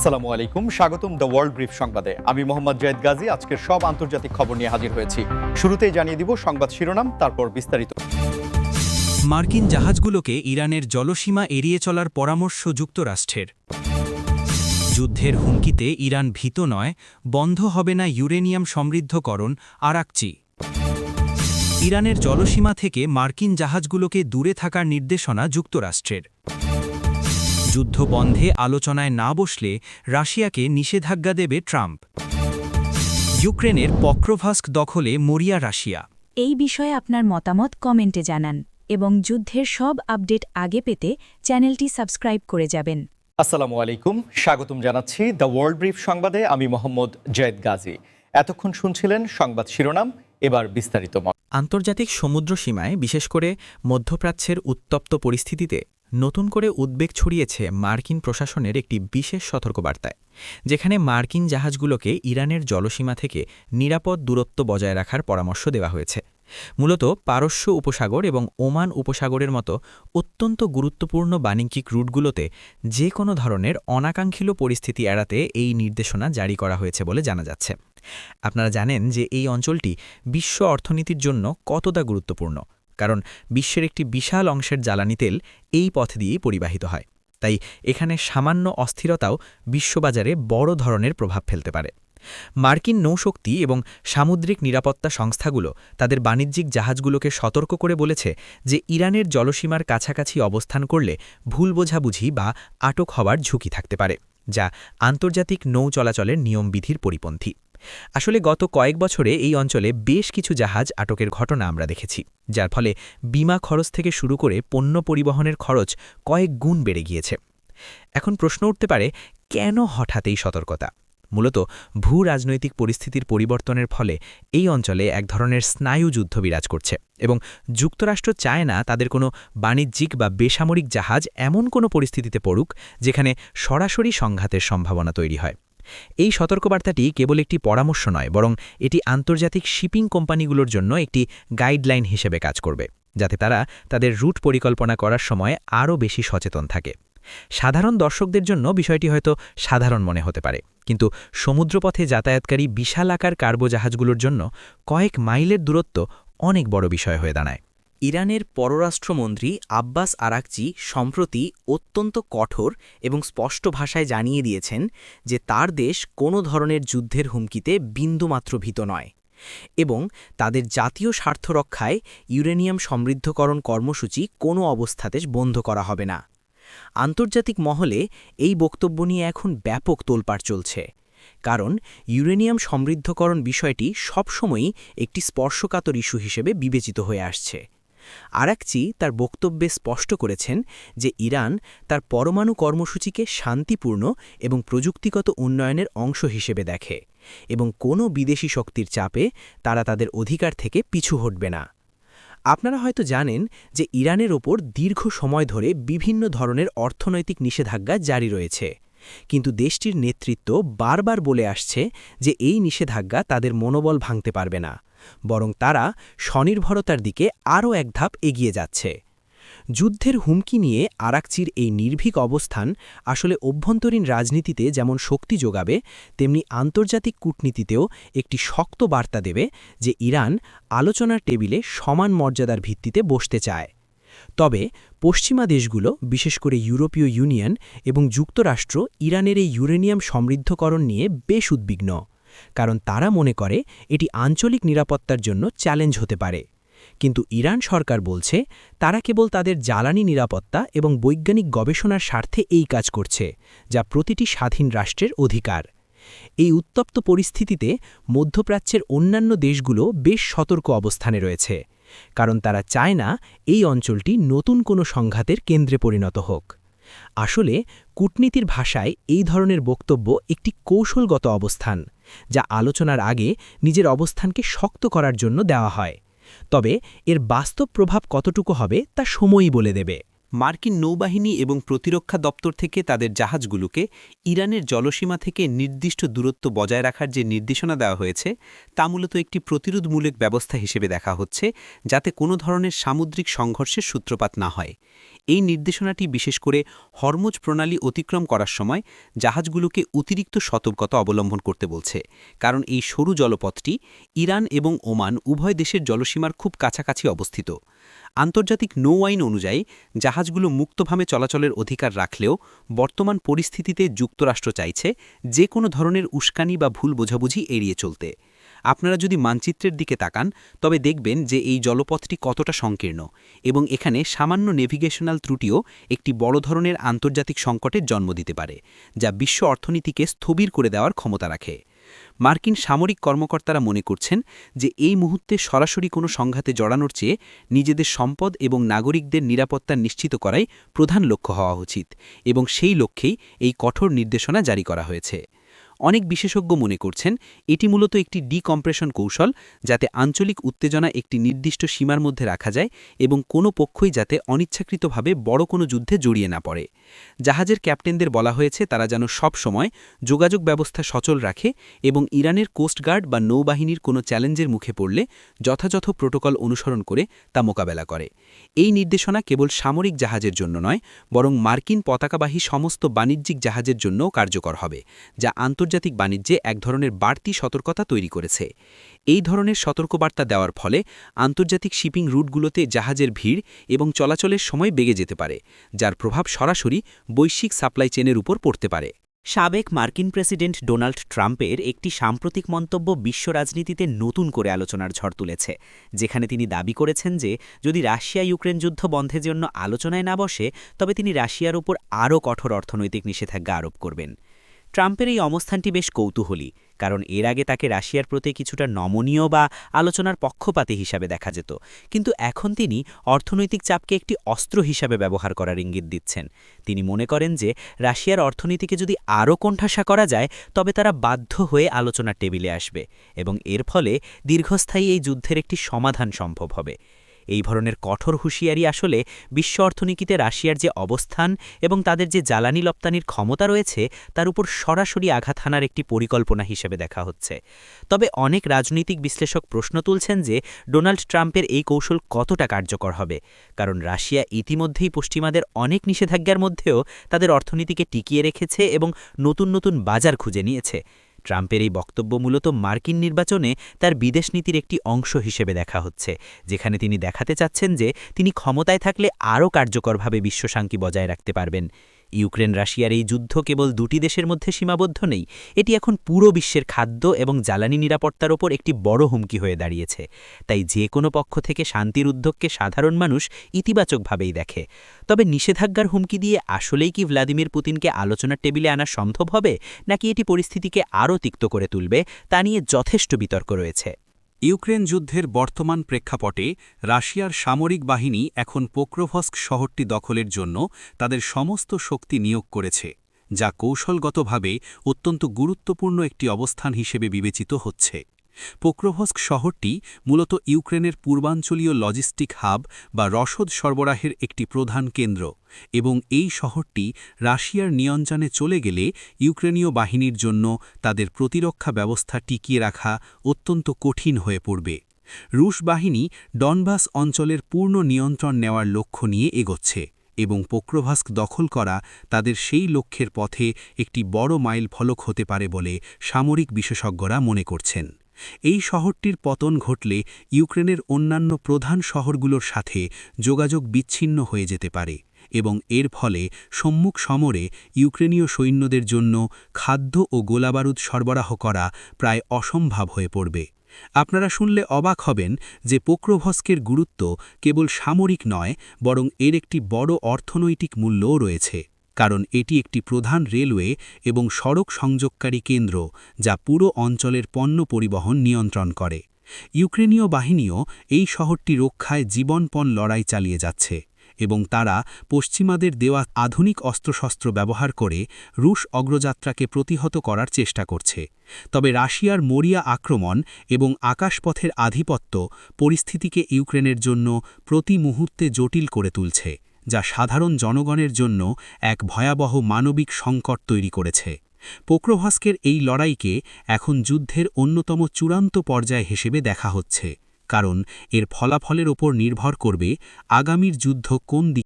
আসসালামু আলাইকুম, স্বাগতম দ্য ওয়ার্ল্ড ব্রিফ সংবাদে। আমি মোহাম্মদ জায়েদ গাজী আজকের সব আন্তর্জাতিক খবর নিয়ে হাজির হয়েছি। শুরুতেই জানিয়ে দিব সংবাদ শিরোনাম, তারপর বিস্তারিত। মার্কিন জাহাজগুলোকে ইরানের জলসীমা এড়িয়ে চলার পরামর্শ যুক্তরাষ্ট্রের। যুদ্ধের হুমকিতে ইরান ভীত নয়, বন্ধ হবে না ইউরেনিয়াম সমৃদ্ধকরণ আরাকচি। ইরানের জলসীমা থেকে মার্কিন জাহাজগুলোকে দূরে থাকার নির্দেশনা যুক্তরাষ্ট্রের। যুদ্ধ বন্ধে আলোচনায় না বসলে রাশিয়াকে নিষেধাজ্ঞা দেবে ট্রাম্প। ইউক্রেনের পক্রোভাস্ক দখলে মরিয়া রাশিয়া। এই বিষয়ে আপনার মতামত কমেন্টে জানান এবং যুদ্ধের সব আপডেট আগে পেতে চ্যানেলটি সাবস্ক্রাইব করে যাবেন। আসসালামু আলাইকুম, স্বাগতম জানাচ্ছি দ্য ওয়ার্ল্ড ব্রিফ সংবাদে। আমি মোহাম্মদ জায়েদ গাজী। এতক্ষণ শুনছিলেন সংবাদ শিরোনাম, এবার বিস্তারিত। আন্তর্জাতিক সমুদ্র সীমায়, বিশেষ করে মধ্যপ্রাচ্যের উত্তপ্ত পরিস্থিতিতে নতুন করে উদ্বেগ ছড়িয়েছে মার্কিন প্রশাসনের একটি বিশেষ সতর্কবার্তায়, যেখানে মার্কিন জাহাজগুলোকে ইরানের জলসীমা থেকে নিরাপদ দূরত্ব বজায় রাখার পরামর্শ দেওয়া হয়েছে। মূলত পারস্য উপসাগর এবং ওমান উপসাগরের মতো অত্যন্ত গুরুত্বপূর্ণ বাণিজ্যিক রুটগুলোতে যে কোনো ধরনের অনাকাঙ্ক্ষিত পরিস্থিতি এড়াতে এই নির্দেশনা জারি করা হয়েছে বলে জানা যাচ্ছে। আপনারা জানেন যে এই অঞ্চলটি বিশ্ব অর্থনীতির জন্য কতটা গুরুত্বপূর্ণ, কারণ বিশ্বের একটি বিশাল অংশের জ্বালানি তেল এই পথ দিয়েই পরিবাহিত হয়। তাই এখানে সামান্য অস্থিরতাও বিশ্ববাজারে বড় ধরনের প্রভাব ফেলতে পারে। মার্কিন নৌশক্তি এবং সামুদ্রিক নিরাপত্তা সংস্থাগুলো তাদের বাণিজ্যিক জাহাজগুলোকে সতর্ক করে বলেছে যে ইরানের জলসীমার কাছাকাছি অবস্থান করলে ভুল বোঝাবুঝি বা আটক হওয়ার ঝুঁকি থাকতে পারে, যা আন্তর্জাতিক নৌ চলাচলের নিয়মবিধির পরিপন্থী। আসলে গত কয়েক বছরে এই অঞ্চলে বেশ কিছু জাহাজ আটকের ঘটনা আমরা দেখেছি, যার ফলে বিমা খরচ থেকে শুরু করে পণ্য পরিবহনের খরচ কয়েক গুণ বেড়ে গিয়েছে। এখন প্রশ্ন উঠতে পারে, কেন হঠাৎ এই সতর্কতা? মূলত ভূ রাজনৈতিক পরিস্থিতির পরিবর্তনের ফলে এই অঞ্চলে এক ধরনের স্নায়ু যুদ্ধ বিরাজ করছে এবং যুক্তরাষ্ট্র চায় না তাদের কোনো বাণিজ্যিক বা বেসামরিক জাহাজ এমন কোনো পরিস্থিতিতে পড়ুক যেখানে সরাসরি সংঘাতের সম্ভাবনা তৈরি হয়। এই সতর্কবার্তাটি কেবল একটি পরামর্শ নয়, বরং এটি আন্তর্জাতিক শিপিং কোম্পানিগুলোর জন্য একটি গাইডলাইন হিসেবে কাজ করবে, যাতে তারা তাদের রুট পরিকল্পনা করার সময় আরও বেশি সচেতন থাকে। সাধারণ দর্শকদের জন্য বিষয়টি হয়তো সাধারণ মনে হতে পারে, কিন্তু সমুদ্রপথে যাতায়াতকারী বিশাল আকার কার্গো জাহাজগুলোর জন্য কয়েক মাইলের দূরত্ব অনেক বড় বিষয় হয়ে দাঁড়ায়। ইরানের পররাষ্ট্রমন্ত্রী আব্বাস আরাকচি সম্প্রতি অত্যন্ত কঠোর এবং স্পষ্ট ভাষায় জানিয়ে দিয়েছেন যে তার দেশ কোনো ধরনের যুদ্ধের হুমকিতে বিন্দুমাত্র ভীত নয় এবং তাদের জাতীয় স্বার্থ রক্ষায় ইউরেনিয়াম সমৃদ্ধকরণ কর্মসূচি কোনো অবস্থাতে বন্ধ করা হবে না। আন্তর্জাতিক মহলে এই বক্তব্য নিয়ে এখন ব্যাপক তোলপাড় চলছে, কারণ ইউরেনিয়াম সমৃদ্ধকরণ বিষয়টি সবসময়ই একটি স্পর্শকাতর ইস্যু হিসেবে বিবেচিত হয়ে আসছে। আরাকচি তার বক্তব্যে স্পষ্ট করেছেন যে ইরান তার পরমাণু কর্মসূচিকে শান্তিপূর্ণ এবং প্রযুক্তিগত উন্নয়নের অংশ হিসেবে দেখে এবং কোনো বিদেশি শক্তির চাপে তারা তাদের অধিকার থেকে পিছু হটবে না। আপনারা হয়তো জানেন যে ইরানের ওপর দীর্ঘ সময় ধরে বিভিন্ন ধরনের অর্থনৈতিক নিষেধাজ্ঞা জারি রয়েছে, কিন্তু দেশটির নেতৃত্ব বারবার বলে আসছে যে এই নিষেধাজ্ঞা তাদের মনোবল ভাঙতে পারবে না, বরং তারা স্বনির্ভরতার দিকে আরও এক ধাপ এগিয়ে যাচ্ছে। যুদ্ধের হুমকি নিয়ে আরাকচির এই নির্ভীক অবস্থান আসলে অভ্যন্তরীণ রাজনীতিতে যেমন শক্তি যোগাবে, তেমনি আন্তর্জাতিক কূটনীতিতেও একটি শক্ত বার্তা দেবে যে ইরান আলোচনার টেবিলে সমান মর্যাদার ভিত্তিতে বসতে চায়। তবে পশ্চিমা দেশগুলো, বিশেষ করে ইউরোপীয় ইউনিয়ন এবং যুক্তরাষ্ট্র, ইরানের এই ইউরেনিয়াম সমৃদ্ধকরণ নিয়ে বেশ উদ্বিগ্ন, কারণ তারা মনে করে এটি আঞ্চলিক নিরাপত্তার জন্য চ্যালেঞ্জ হতে পারে। কিন্তু ইরান সরকার বলছে তারা কেবল তাদের জ্বালানি নিরাপত্তা এবং বৈজ্ঞানিক গবেষণার স্বার্থে এই কাজ করছে, যা প্রতিটি স্বাধীন রাষ্ট্রের অধিকার। এই উত্তপ্ত পরিস্থিতিতে মধ্যপ্রাচ্যের অন্যান্য দেশগুলো বেশ সতর্ক অবস্থানে রয়েছে, কারণ তারা চায় না এই অঞ্চলটি নতুন কোনো সংঘাতের কেন্দ্রে পরিণত হোক। আসলে কূটনীতির ভাষায় এই ধরনের বক্তব্য একটি কৌশলগত অবস্থান, যা আলোচনার আগে নিজের অবস্থানকে শক্ত করার জন্য দেওয়া হয়। তবে এর বাস্তব প্রভাব কতটুকু হবে তা সময়ই বলে দেবে। মার্কিন নৌবাহিনী এবং প্রতিরক্ষা দপ্তর থেকে তাদের জাহাজগুলোকে ইরানের জলসীমা থেকে নির্দিষ্ট দূরত্ব বজায় রাখার যে নির্দেশনা দেওয়া হয়েছে তা মূলত একটি প্রতিরোধমূলক ব্যবস্থা হিসেবে দেখা হচ্ছে, যাতে কোনো ধরনের সামুদ্রিক সংঘর্ষের সূত্রপাত না হয়। এই নির্দেশনাটি বিশেষ করে হরমুজ প্রণালী অতিক্রম করার সময় জাহাজগুলোকে অতিরিক্ত সতর্কতা অবলম্বন করতে বলছে, কারণ এই সরু জলপথটি ইরান এবং ওমান উভয় দেশের জলসীমার খুব কাছাকাছি অবস্থিত। আন্তর্জাতিক নৌ আইন অনুযায়ী জাহাজগুলো মুক্তভাবে চলাচলের অধিকার রাখলেও বর্তমান পরিস্থিতিতে যুক্তরাষ্ট্র চাইছে যে কোনো ধরনের উস্কানি বা ভুল বোঝাবুঝি এড়িয়ে চলতে। আপনারা যদি মানচিত্রের দিকে তাকান তবে দেখবেন যে এই জলপথটি কতটা সংকীর্ণ এবং এখানে সামান্য নেভিগেশনাল ত্রুটিও একটি বড় ধরনের আন্তর্জাতিক সংকটের জন্ম দিতে পারে, যা বিশ্ব অর্থনীতিকে স্থবির করে দেওয়ার ক্ষমতা রাখে। মার্কিন সামরিক কর্মকর্তারা মনে করছেন যে এই মুহূর্তে সরাসরি কোনো সংঘাতে জড়ানোর চেয়ে নিজেদের সম্পদ এবং নাগরিকদের নিরাপত্তা নিশ্চিত করাই প্রধান লক্ষ্য হওয়া উচিত, এবং সেই লক্ষ্যেই এই কঠোর নির্দেশনা জারি করা হয়েছে। অনেক বিশেষজ্ঞ মনে করছেন এটি মূলত একটি ডিকম্প্রেশন কৌশল, যাতে আঞ্চলিক উত্তেজনা একটি নির্দিষ্ট সীমার মধ্যে রাখা যায় এবং কোনো পক্ষই যাতে অনিচ্ছাকৃতভাবে বড় কোনো যুদ্ধে জড়িয়ে না পড়ে। জাহাজের ক্যাপ্টেনদের বলা হয়েছে তারা যেন সব সময় যোগাযোগ ব্যবস্থা সচল রাখে এবং ইরানের কোস্টগার্ড বা নৌবাহিনীর কোনো চ্যালেঞ্জের মুখে পড়লে যথাযথ প্রোটোকল অনুসরণ করে তা মোকাবেলা করে। এই নির্দেশনা কেবল সামরিক জাহাজের জন্য নয়, বরং মার্কিন পতাকাবাহী সমস্ত বাণিজ্যিক জাহাজের জন্যও কার্যকর হবে, যা আন্তর্জাতিক বাণিজ্যে এক ধরনের বাড়তি সতর্কতা তৈরি করেছে। এই ধরনের সতর্কবার্তা দেওয়ার ফলে আন্তর্জাতিক শিপিং রুটগুলোতে জাহাজের ভিড় এবং চলাচলের সময় বেড়ে যেতে পারে, যার প্রভাব সরাসরি বৈশ্বিক সাপ্লাই চেনের উপর পড়তে পারে। সাবেক মার্কিন প্রেসিডেন্ট ডোনাল্ড ট্রাম্পের একটি সাম্প্রতিক মন্তব্য বিশ্ব রাজনীতিতে নতুন করে আলোচনার ঝড় তুলেছে, যেখানে তিনি দাবি করেছেন যে যদি রাশিয়া ইউক্রেন যুদ্ধ বন্ধের জন্য আলোচনায় না বসে তবে তিনি রাশিয়ার উপর আরও কঠোর অর্থনৈতিক নিষেধাজ্ঞা আরোপ করবেন। ট্রাম্পের এই অবস্থানটি বেশ কৌতূহলী, কারণ এর আগে তাকে রাশিয়ার প্রতি কিছুটা নমনীয় বা আলোচনার পক্ষপাতী হিসাবে দেখা যেত, কিন্তু এখন তিনি অর্থনৈতিক চাপকে একটি অস্ত্র হিসাবে ব্যবহার করার ইঙ্গিত দিচ্ছেন। তিনি মনে করেন যে রাশিয়ার অর্থনীতিকে যদি আরও কোণঠাসা করা যায় তবে তারা বাধ্য হয়ে আলোচনার টেবিলে আসবে এবং এর ফলে দীর্ঘস্থায়ী এই যুদ্ধের একটি সমাধান সম্ভব হবে। এই ধরনের কঠোর হুঁশিয়ারি আসলে বিশ্ব অর্থনীতিতে রাশিয়ার যে অবস্থান এবং তাদের যে জ্বালানি রপ্তানির ক্ষমতা রয়েছে তার উপর সরাসরি আঘাত হানার একটি পরিকল্পনা হিসেবে দেখা হচ্ছে। তবে অনেক রাজনৈতিক বিশ্লেষক প্রশ্ন তুলছেন যে ডোনাল্ড ট্রাম্পের এই কৌশল কতটা কার্যকর হবে, কারণ রাশিয়া ইতিমধ্যেই পশ্চিমাদের অনেক নিষেধাজ্ঞার মধ্যেও তাদের অর্থনীতিকে টিকিয়ে রেখেছে এবং নতুন নতুন বাজার খুঁজে নিয়েছে। ট্রাম্পের এই বক্তব্য মূলত মার্কিন নির্বাচনে তার বিদেশ নীতির একটি অংশ হিসেবে দেখা হচ্ছে, যেখানে তিনি দেখাতে চাচ্ছেন যে তিনি ক্ষমতায় থাকলে আরও কার্যকরভাবে বিশ্বশান্তি বজায় রাখতে পারবেন। ইউক্রেন রাশিয়ার এই যুদ্ধ কেবল দুটি দেশের মধ্যে সীমাবদ্ধ নেই, এটি এখন পুরো বিশ্বের খাদ্য এবং জ্বালানি নিরাপত্তার ওপর একটি বড় হুমকি হয়ে দাঁড়িয়েছে। তাই যে কোনো পক্ষ থেকে শান্তির উদ্যোগকে সাধারণ মানুষ ইতিবাচকভাবেই দেখে। তবে নিষেধাজ্ঞার হুমকি দিয়ে আসলেই কি ভ্লাদিমির পুতিনকে আলোচনার টেবিলে আনা সম্ভব হবে, নাকি এটি পরিস্থিতিকে আরও তিক্ত করে তুলবে, তা নিয়ে যথেষ্ট বিতর্ক রয়েছে। ইউক্রেন যুদ্ধের বর্তমান প্রেক্ষাপটে রাশিয়ার সামরিক বাহিনী এখন পোক্রোভস্ক শহরটি দখলের জন্য তাদের সমস্ত শক্তি নিয়োগ করেছে, যা কৌশলগতভাবে অত্যন্ত গুরুত্বপূর্ণ একটি অবস্থান হিসেবে বিবেচিত হচ্ছে। পোক্রোভস্ক শহরটি মূলত ইউক্রেনের পূর্বাঞ্চলীয় লজিস্টিক হাব বা রসদ সরবরাহের একটি প্রধান কেন্দ্র, এবং এই শহরটি রাশিয়ার নিয়ন্ত্রণে চলে গেলে ইউক্রেনীয় বাহিনীর জন্য তাদের প্রতিরক্ষা ব্যবস্থা টিকিয়ে রাখা অত্যন্ত কঠিন হয়ে পড়বে। রুশ বাহিনী ডনবাস অঞ্চলের পূর্ণ নিয়ন্ত্রণ নেওয়ার লক্ষ্য নিয়ে এগোচ্ছে এবং পোক্রোভস্ক দখল করা তাদের সেই লক্ষ্যের পথে একটি বড় মাইল ফলক হতে পারে বলে সামরিক বিশেষজ্ঞরা মনে করছেন। এই শহরটির পতন ঘটলে ইউক্রেনের অন্যান্য প্রধান শহরগুলোর সাথে যোগাযোগ বিচ্ছিন্ন হয়ে যেতে পারে এবং এর ফলে সম্মুখ সমরে ইউক্রেনীয় সৈন্যদের জন্য খাদ্য ও গোলাবারুদ সরবরাহ করা প্রায় অসম্ভব হয়ে পড়বে। আপনারা শুনলে অবাক হবেন যে পোক্রোভস্কের গুরুত্ব কেবল সামরিক নয়, বরং এর একটি বড় অর্থনৈতিক মূল্যও রয়েছে, কারণ এটি একটি প্রধান রেলওয়ে এবং সড়ক সংযোগকারী কেন্দ্র যা পুরো অঞ্চলের পণ্য পরিবহন নিয়ন্ত্রণ করে। ইউক্রেনীয় বাহিনীও এই শহরটি রক্ষায় জীবনপণ লড়াই চালিয়ে যাচ্ছে এবং তারা পশ্চিমাদের দেওয়া আধুনিক অস্ত্রশস্ত্র ব্যবহার করে রুশ অগ্রযাত্রাকে প্রতিহত করার চেষ্টা করছে। তবে রাশিয়ার মরিয়া আক্রমণ এবং আকাশপথের আধিপত্য পরিস্থিতিকে ইউক্রেনের জন্য প্রতি মুহূর্তে জটিল করে তুলছে, যা সাধারণ জনগণের জন্য এক ভয়াবহ মানবিক সংকট তৈরি করেছে। পোক্রোভস্কের এই লড়াইকে এখন যুদ্ধের অন্যতম চূড়ান্ত পর্যায় হিসেবে দেখা হচ্ছে, কারণ এর ফলাফলের ওপর নির্ভর করবে আগামীর যুদ্ধ কোন দিকে